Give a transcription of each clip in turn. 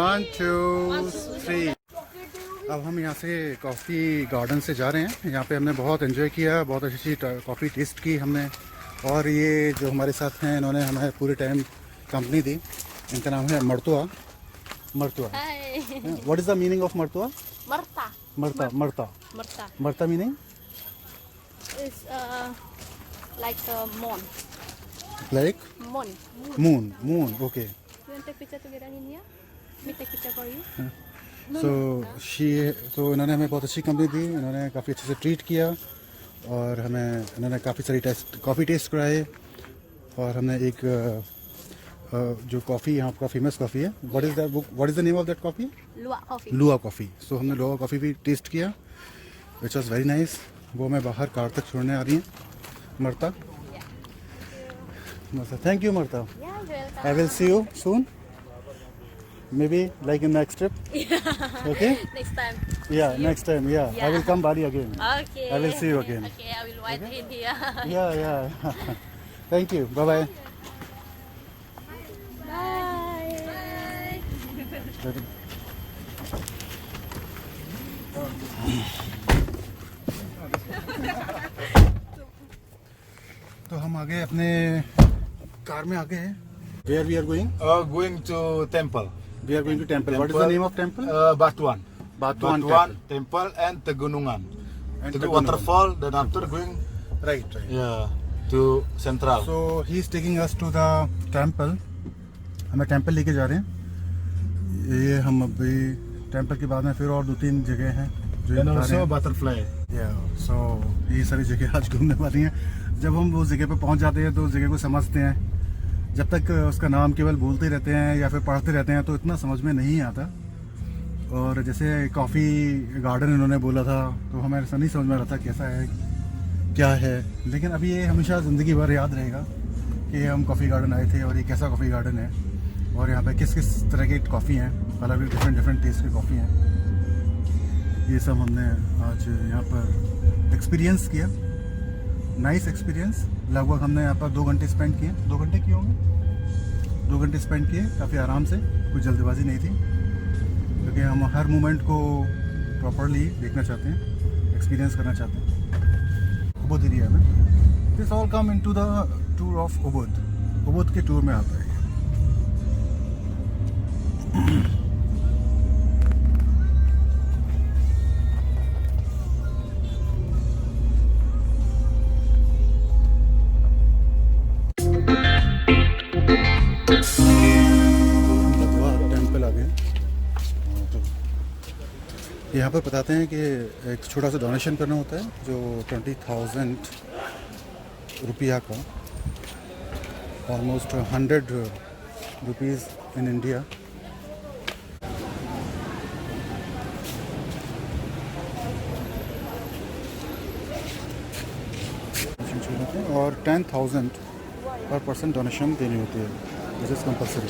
1 2 3। अब हम यहाँ से कॉफ़ी गार्डन से जा रहे हैं। यहाँ पे हमने बहुत एंजॉय किया, बहुत अच्छी कॉफ़ी टेस्ट की हमने। और ये जो हमारे साथ हैं इन्होंने हमें पूरे टाइम कंपनी दी। इनका नाम है मर्तुआ। मर्तुआ, what is the meaning of मर्तुआ? Marta. Marta Marta Marta. Marta meaning It's like a moon. Like Moon. Moon. Moon, okay. You want to take picture together in here? Me take picture for you. तो इन्होंने हमें बहुत अच्छी company दी। इन्होंने काफ़ी अच्छे से ट्रीट किया और हमें इन्होंने काफ़ी सारी कॉफ़ी टेस्ट कराए। और हमने एक जो कॉफ़ी यहाँ का फेमस कॉफ़ी है, what is the name of that coffee? Luwak coffee. लुआ कॉफ़ी। सो हमने लुआ कॉफ़ी भी टेस्ट किया, विच वॉज वेरी नाइस। वो मैं बाहर कार तक छोड़ने आ रही हैं Marta. Thank you Marta. Yeah, you're welcome. I will see you soon, maybe like in next trip. Okay? Next time. Yeah, next time. Yeah, I will come Bali again. Okay. I will see you again. Okay, I will wait in here. Yeah. Thank you. Bye bye. Bye. तो हम आ गए अपने car में आ गए हैं। Where we are going? Going to temple. We are going to temple. What is the name of temple? Batuan. Batuan Temple and Tegunungan. And To the Tegunungan. waterfall, then after going Right. to central. So he is taking us to the temple. हमें temple लेके जा रहे हैं। ये हम अभी temple के बाद में फिर और 2-3 जगह हैं जो And बता रहे also हैं। butterfly. सो ये सारी जगह आज घूमने वाली हैं। जब हम उस जगह पे पहुंच जाते हैं तो उस जगह को समझते हैं। जब तक उसका नाम केवल बोलते रहते हैं या फिर पढ़ते रहते हैं तो इतना समझ में नहीं आता। और जैसे कॉफ़ी गार्डन इन्होंने बोला था तो हमें ऐसा नहीं समझ में आ रहा था कैसा है क्या है, लेकिन अभी ये हमेशा ज़िंदगी भर याद रहेगा कि हम कॉफ़ी गार्डन आए थे और ये कैसा कॉफ़ी गार्डन है और यहाँ पे किस किस तरह की कॉफ़ी हैं, अलग अलग डिफरेंट टेस्ट की कॉफ़ी हैं। ये सब हमने आज यहाँ पर एक्सपीरियंस किया। Nice experience. लगभग हमने यहाँ पर 2 घंटे स्पेंड किए। 2 घंटे किए होंगे। 2 घंटे स्पेंड किए काफ़ी आराम से, कोई जल्दबाजी नहीं थी क्योंकि हम हर मोमेंट को प्रॉपरली देखना चाहते हैं, एक्सपीरियंस करना चाहते हैं। उबुद एरिया में this all come into the tour of Ubud. Ubud के टूर में आता है। टेंपल आ गए। यहाँ पर बताते हैं कि एक छोटा सा डोनेशन करना होता है जो 20,000 रुपया का, ऑलमोस्ट 100 रुपीज़ इन इंडिया। और 10,000 पर पर्सन डोनेशन देनी होती है, दिस इज़ कंपल्सरी।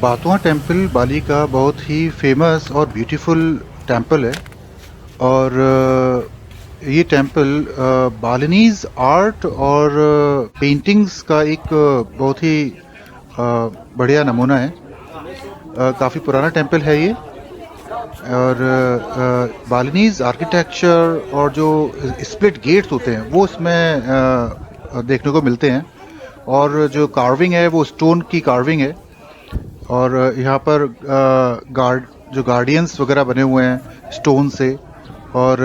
बातुआ टेंपल बाली का बहुत ही फेमस और ब्यूटीफुल टेंपल है। और ये टेंपल बालिनीज़ आर्ट और पेंटिंग्स का एक बहुत ही बढ़िया नमूना है। काफ़ी पुराना टेंपल है ये। और बालिनीज़ आर्किटेक्चर और जो स्प्लिट गेट्स होते हैं वो इसमें देखने को मिलते हैं। और जो कार्विंग है वो स्टोन की कार्विंग है। और यहाँ पर जो गार्डियंस वगैरह बने हुए हैं स्टोन से, और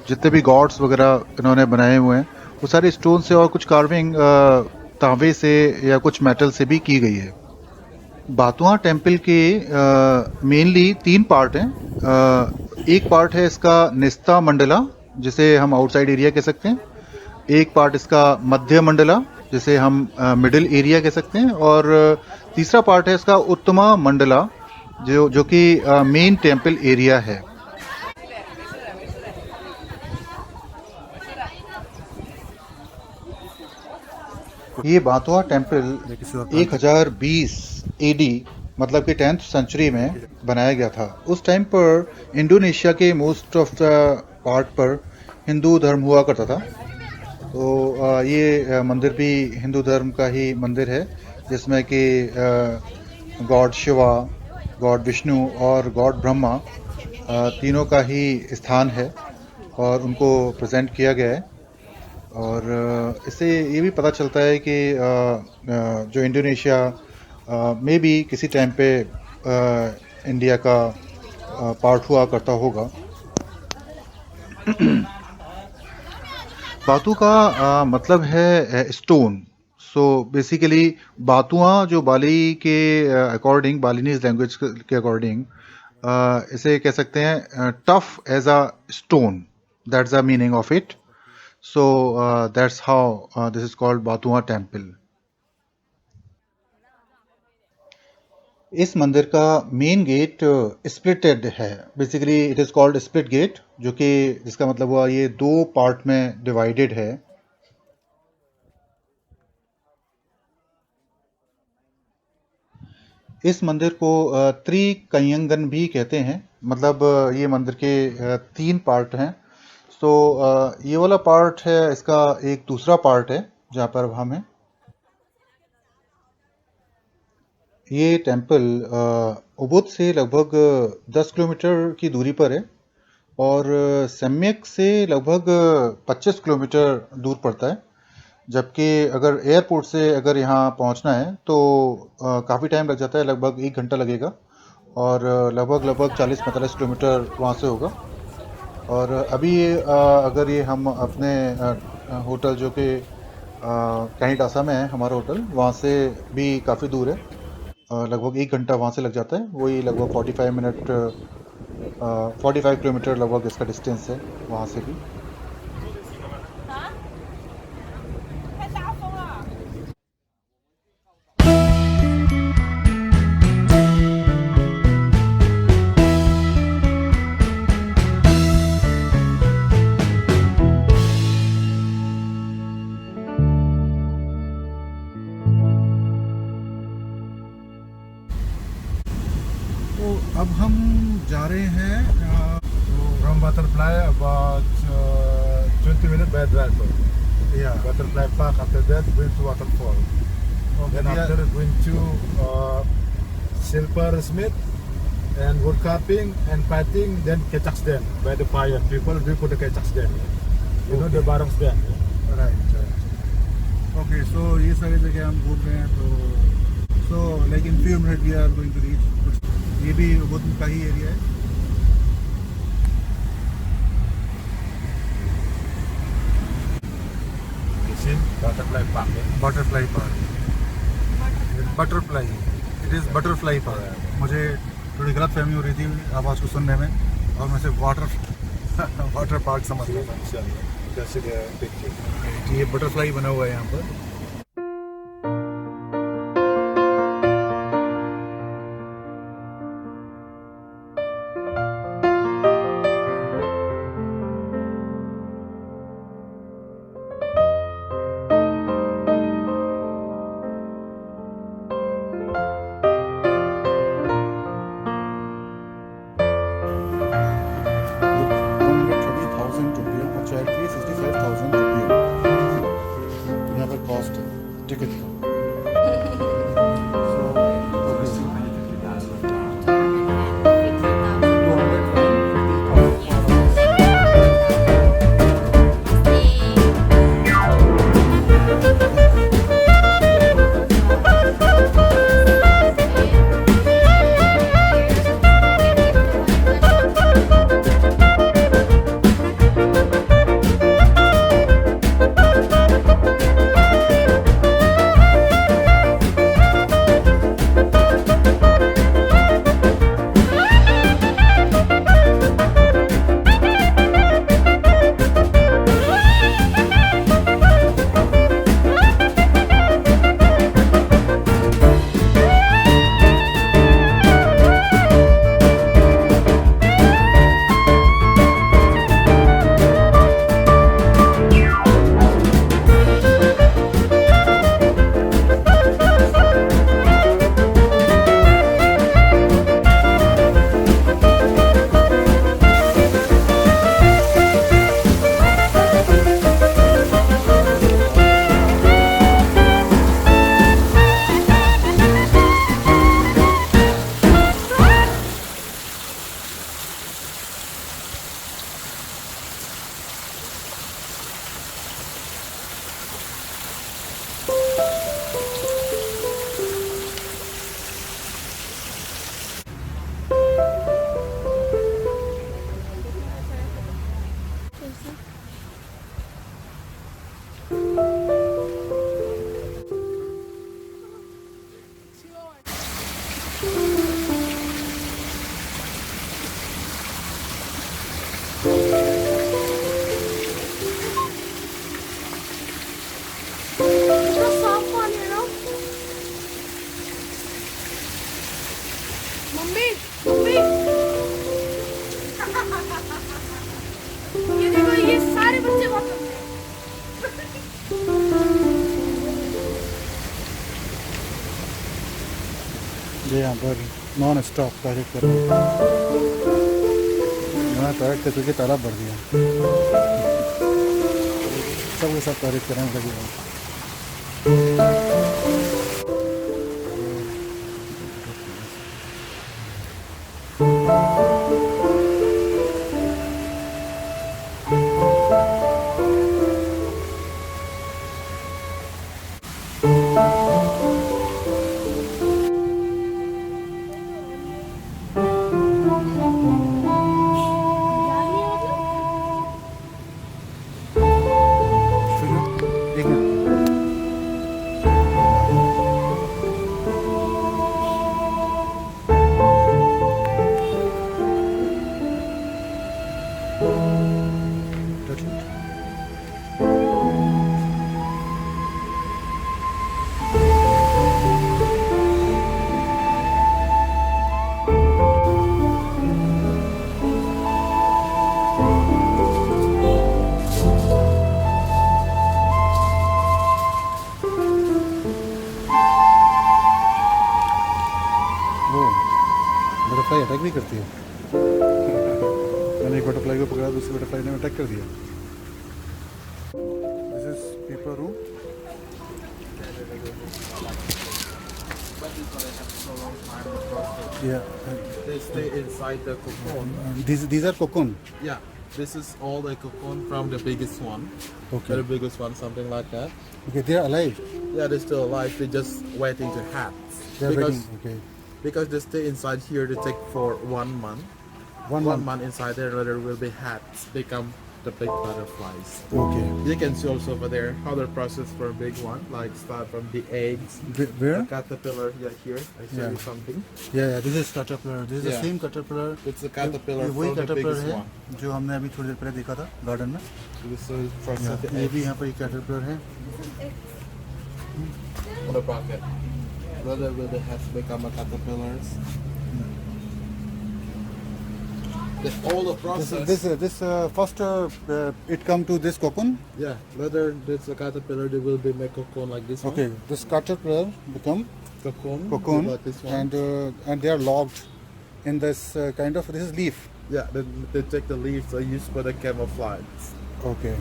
जितने भी गॉड्स वगैरह इन्होंने बनाए हुए हैं वो सारे स्टोन से, और कुछ कार्विंग तांबे से या कुछ मेटल से भी की गई है। बातुआ टेंपल के मेनली 3 पार्ट हैं। एक पार्ट है इसका निस्ता मंडला, जिसे हम आउटसाइड एरिया कह सकते हैं। एक पार्ट इसका मध्य मंडला, जिसे हम मिडिल एरिया कह सकते हैं। और तीसरा पार्ट है इसका उत्तमा मंडला, जो कि मेन टेंपल एरिया है। ये बातुआ टेंपल 1020 एडी मतलब कि 10th सेंचुरी में बनाया गया था। उस टाइम पर इंडोनेशिया के मोस्ट ऑफ द पार्ट पर हिंदू धर्म हुआ करता था। तो ये मंदिर भी हिंदू धर्म का ही मंदिर है, जिसमें कि गॉड शिवा, गॉड विष्णु और गॉड ब्रह्मा तीनों का ही स्थान है और उनको प्रेजेंट किया गया है। और इससे ये भी पता चलता है कि जो इंडोनेशिया में भी किसी टाइम पे इंडिया का पार्ट हुआ करता होगा। बातू का मतलब है स्टोन। सो बेसिकली बातुआ जो बाली के अकॉर्डिंग, बालिनीज लैंग्वेज के अकॉर्डिंग इसे कह सकते हैं tough as a stone, that's the meaning of it. So that's how this is called बातुआ टेम्पल। इस मंदिर का मेन गेट स्प्लिटेड है, basically it is called split gate, जो कि जिसका मतलब हुआ ये दो पार्ट में डिवाइडेड है। इस मंदिर को त्रिकयंगन भी कहते हैं, मतलब ये मंदिर के तीन पार्ट हैं। सो ये वाला पार्ट है, इसका एक दूसरा पार्ट है जहाँ पर हम हैं। ये टेम्पल उबुद से लगभग 10 किलोमीटर की दूरी पर है और सम्यक से लगभग 25 किलोमीटर दूर पड़ता है। जबकि अगर एयरपोर्ट से अगर यहाँ पहुँचना है तो काफ़ी टाइम लग जाता है, लगभग 1 घंटा लगेगा और लगभग लगभग 40-45 किलोमीटर वहाँ से होगा। और अभी अगर ये हम अपने होटल जो कि कैनिटासा में है हमारा होटल, वहाँ से भी काफ़ी दूर है, लगभग 1 घंटा वहाँ से लग जाता है। वही लगभग 45 किलोमीटर लगभग इसका डिस्टेंस है वहाँ से भी। तो अब हम जा रहे हैं From Butterfly about 20 minutes by drive. या Butterfly Park. After that, going to waterfall. Then after going to Silver Smith and wood carving and fighting. Then Kecaks Den by the fire. People do put the Kecaks Den. You know the Barongs Den. Right right. Okay, so ये सारी जगह हम घूम रहे हैं। तो like in few minute we are going to reach. ये भी उबुद का ही एरिया है। You see Butterfly Park. Butterfly park, butterfly, it is butterfly park. मुझे थोड़ी गलत फहमी हो रही थी आवाज़ को सुनने में और मैं सिर्फ वाटर पार्क समझ रहा था। Just see the picture. ये बटरफ्लाई बना हुआ है यहाँ पर। ₹130,000 अच्छा, एक्चुअली 65,000 यहाँ पर कॉस्ट ये यहाँ पर नॉन स्टॉप टॉयलेट कर रहे हैं। यहाँ टॉयलेट करके तालाब भर दिया, सब के सब टॉयलेट कराने लगे हैं। एक मिनट। बटरफ्लाई अटैक भी करती है। मैंने एक बटरफ्लाई को पकड़ा, दूसरी बटरफ्लाई ने अटैक कर दिया। This is people room. They stay inside the cocoon. These are cocoon. Yeah, this is all the cocoon from the biggest one. Okay. The biggest one, something like that. Okay, they are alive. Yeah, they're still alive. They're just waiting to hatch. They are because waiting. Okay. because they stay inside here to take for 1 month. One One month. month inside there, later will be hatched, become the big butterflies. Okay. You can see also over there how the process for a big one, like start from the eggs, Where? the caterpillar. Yeah, here I show Yeah. you something. Yeah, this is caterpillar. This is the Yeah. same caterpillar. It's a caterpillar ये वही from the caterpillar biggest है one. जो हमने अभी थोड़ी देर पहले देखा था गार्डन में। This is process of the ये eggs. भी यहाँ पर caterpillar है। On the bucket. Whether has become a caterpillars. All the process. This first it come to this cocoon. Yeah, whether it's a caterpillar, they will be make cocoon like this Okay, this caterpillar become one. cocoon like this one. and they are locked in this kind of, this is leaf. Yeah, they take the leaves are used for the camouflage. Okay,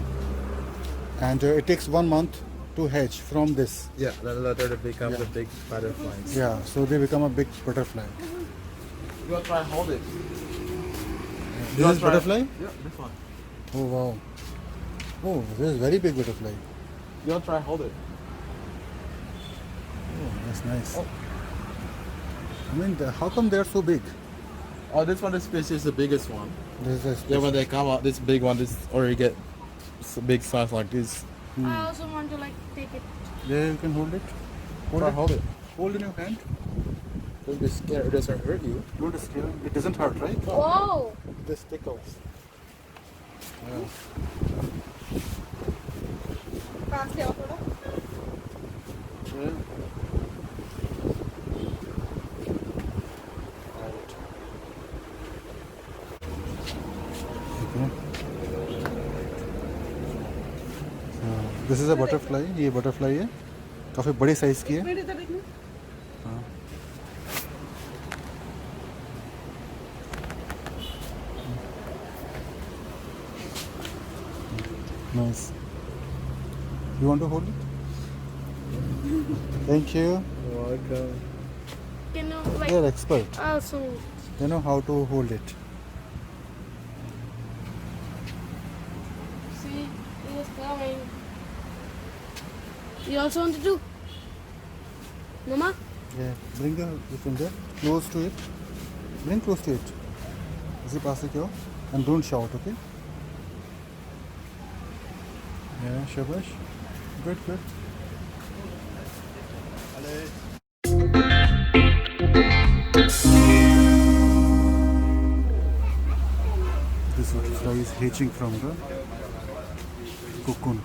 and it takes 1 month to hatch from this. Yeah, then later they become Yeah. the big butterflies. Yeah, so they become a big butterfly. You want to try hold it? This is butterfly. Yeah, this one. Oh wow. Oh, this is very big butterfly. You want to try hold it? Oh, that's nice. Oh. I mean, how come they are so big? Oh, this one, this species is the biggest one. This is Yeah, when they come out, this big one, this already get big size like this. I also want to like take it. There you can hold it. Try hold it. Hold in your hand. Don't be scared. It doesn't hurt you. Don't scare. It doesn't hurt, right? Whoa! This tickles. पास ले आओ थोड़ा। Yeah. This is a butterfly. ये butterfly है, काफ़ी बड़े size की है। मेरे इधर देखना। Nice. You want to hold it? Thank you. You're welcome. Can you They like are expert. also? They know how to hold it. See, he is coming. You also want to do? Mama? Yeah. Bring the finger close to it. Bring close to it. इसी पास से क्यों? And don't shout, okay? Yeah, shabash. Good, good. This butterfly is hatching from the cocoon.